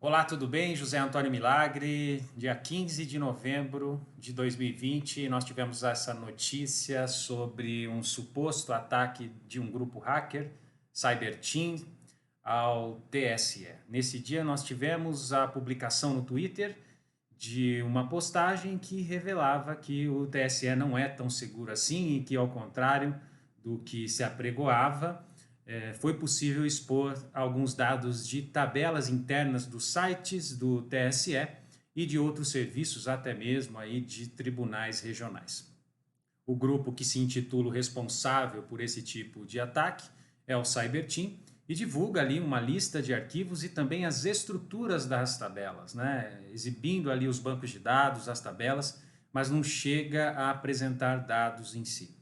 Olá, tudo bem? José Antônio Milagre. Dia 15 de novembro de 2020, nós tivemos essa notícia sobre um suposto ataque de um grupo hacker, Cyberteam, ao TSE. Nesse dia, nós tivemos a publicação no Twitter de uma postagem que revelava que o TSE não é tão seguro assim e que, ao contrário do que se apregoava, foi possível expor alguns dados de tabelas internas dos sites do TSE e de outros serviços, até mesmo aí de tribunais regionais. O grupo que se intitula o responsável por esse tipo de ataque é o Cyberteam e divulga ali uma lista de arquivos e também as estruturas das tabelas, né? Exibindo ali os bancos de dados, as tabelas, mas não chega a apresentar dados em si.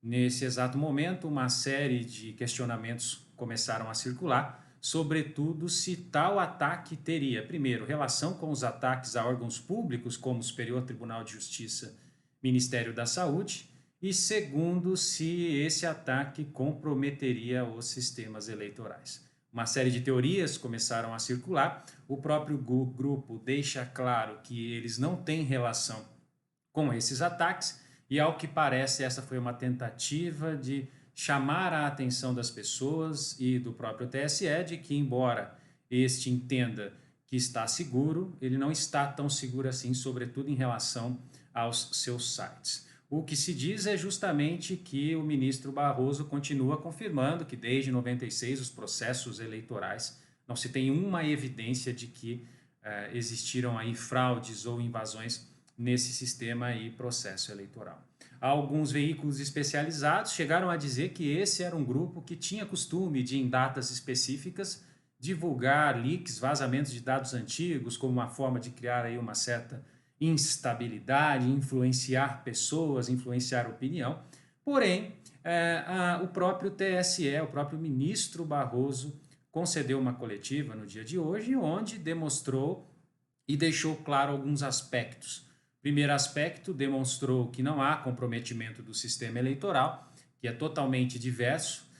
Nesse exato momento, uma série de questionamentos começaram a circular, sobretudo se tal ataque teria, primeiro, relação com os ataques a órgãos públicos, como o Superior Tribunal de Justiça, Ministério da Saúde, e segundo, se esse ataque comprometeria os sistemas eleitorais. Uma série de teorias começaram a circular. O próprio grupo deixa claro que eles não têm relação com esses ataques, e ao que parece, essa foi uma tentativa de chamar a atenção das pessoas e do próprio TSE de que, embora este entenda que está seguro, ele não está tão seguro assim, sobretudo em relação aos seus sites. O que se diz é justamente que o ministro Barroso continua confirmando que desde 96 os processos eleitorais não se tem uma evidência de que existiram aí fraudes ou invasões nesse sistema e processo eleitoral. Alguns veículos especializados chegaram a dizer que esse era um grupo que tinha costume de, em datas específicas, divulgar leaks, vazamentos de dados antigos, como uma forma de criar aí uma certa instabilidade, influenciar pessoas, influenciar opinião. Porém, o próprio TSE, o próprio ministro Barroso, concedeu uma coletiva no dia de hoje, onde demonstrou e deixou claro alguns aspectos. Primeiro aspecto, demonstrou que não há comprometimento do sistema eleitoral, que é totalmente diverso.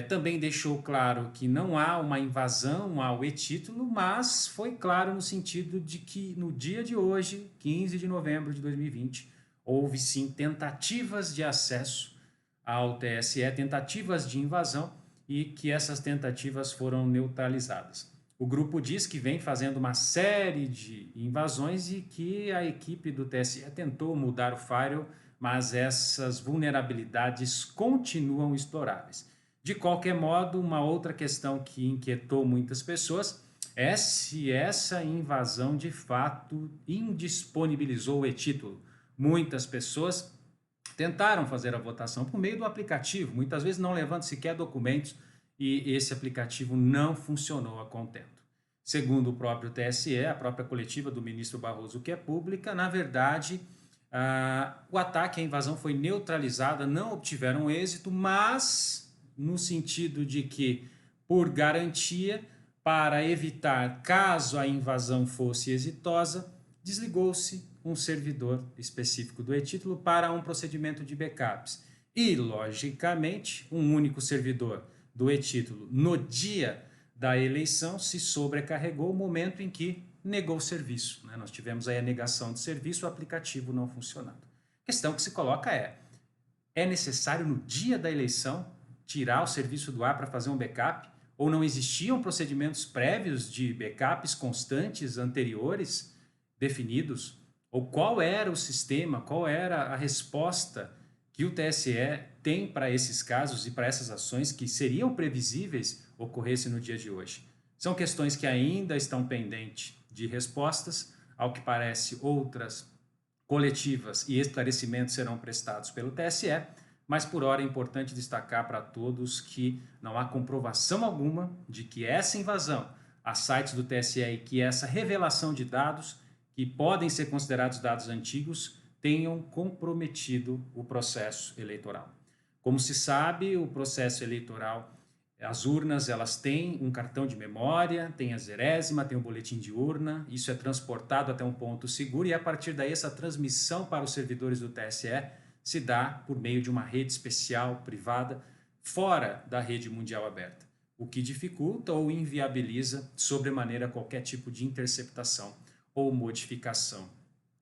Também deixou claro que não há uma invasão ao e-título, mas foi claro no sentido de que no dia de hoje, 15 de novembro de 2020, houve sim tentativas de acesso ao TSE, tentativas de invasão, e que essas tentativas foram neutralizadas. O grupo diz que vem fazendo uma série de invasões e que a equipe do TSE tentou mudar o firewall, mas essas vulnerabilidades continuam exploráveis. De qualquer modo, uma outra questão que inquietou muitas pessoas é se essa invasão de fato indisponibilizou o e-título. Muitas pessoas tentaram fazer a votação por meio do aplicativo, muitas vezes não levando sequer documentos, e esse aplicativo não funcionou a contento. Segundo o próprio TSE, a própria coletiva do ministro Barroso, que é pública, na verdade, o ataque, a invasão foi neutralizada, não obtiveram êxito, mas no sentido de que, por garantia, para evitar caso a invasão fosse exitosa, desligou-se um servidor específico do e-título para um procedimento de backups. E, logicamente, um único servidor do e-título no dia da eleição se sobrecarregou, o momento em que negou o serviço, né? Nós tivemos aí a negação de serviço, o aplicativo não funcionando. A questão que se coloca é necessário no dia da eleição tirar o serviço do ar para fazer um backup? Ou não existiam procedimentos prévios de backups constantes anteriores definidos? Ou qual era o sistema, qual era a resposta que o TSE tem para esses casos e para essas ações que seriam previsíveis ocorressem no dia de hoje? São questões que ainda estão pendentes de respostas. Ao que parece, outras coletivas e esclarecimentos serão prestados pelo TSE, mas por hora é importante destacar para todos que não há comprovação alguma de que essa invasão a sites do TSE e que essa revelação de dados, que podem ser considerados dados antigos, tenham comprometido o processo eleitoral. Como se sabe, o processo eleitoral, as urnas, elas têm um cartão de memória, tem a zerésima, tem o boletim de urna, isso é transportado até um ponto seguro e a partir daí essa transmissão para os servidores do TSE se dá por meio de uma rede especial, privada, fora da rede mundial aberta. o que dificulta ou inviabiliza sobremaneira qualquer tipo de interceptação ou modificação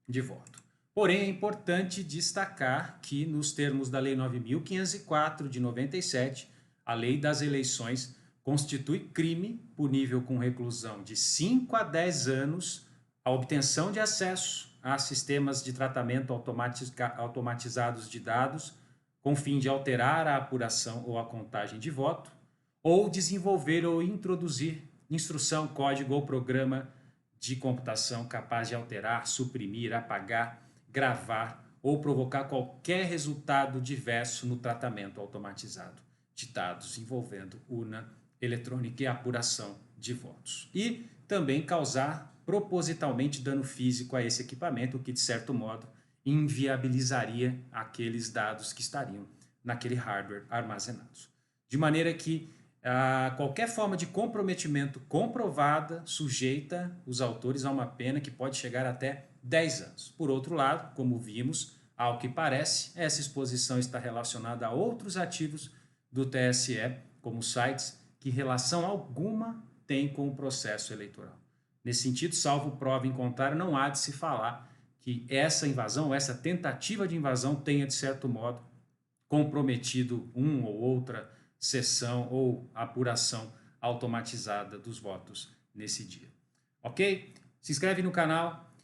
de voto. Porém, é importante destacar que, nos termos da Lei 9.504 de 97, a Lei das Eleições constitui crime punível com reclusão de 5 a 10 anos a obtenção de acesso a sistemas de tratamento automatizados de dados com fim de alterar a apuração ou a contagem de voto, ou desenvolver ou introduzir instrução, código ou programa de computação capaz de alterar, suprimir, apagar, gravar ou provocar qualquer resultado diverso no tratamento automatizado de dados envolvendo urna eletrônica e apuração de votos. E também causar propositalmente dano físico a esse equipamento, o que de certo modo inviabilizaria aqueles dados que estariam naquele hardware armazenados. De maneira que qualquer forma de comprometimento comprovada sujeita os autores a uma pena que pode chegar até 10 anos. Por outro lado, como vimos, ao que parece, essa exposição está relacionada a outros ativos do TSE, como sites que relação alguma têm com o processo eleitoral. Nesse sentido, salvo prova em contrário, não há de se falar que essa invasão, essa tentativa de invasão tenha, de certo modo, comprometido uma ou outra sessão ou apuração automatizada dos votos nesse dia. Ok? Se inscreve no canal,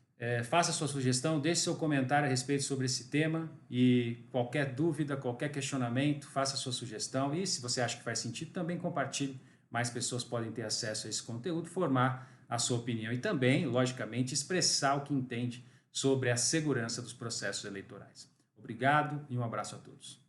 faça sua sugestão, deixe seu comentário a respeito sobre esse tema e qualquer dúvida, qualquer questionamento, faça sua sugestão e se você acha que faz sentido, também compartilhe. Mais pessoas podem ter acesso a esse conteúdo, formar a sua opinião e também, logicamente, expressar o que entende sobre a segurança dos processos eleitorais. Obrigado e um abraço a todos.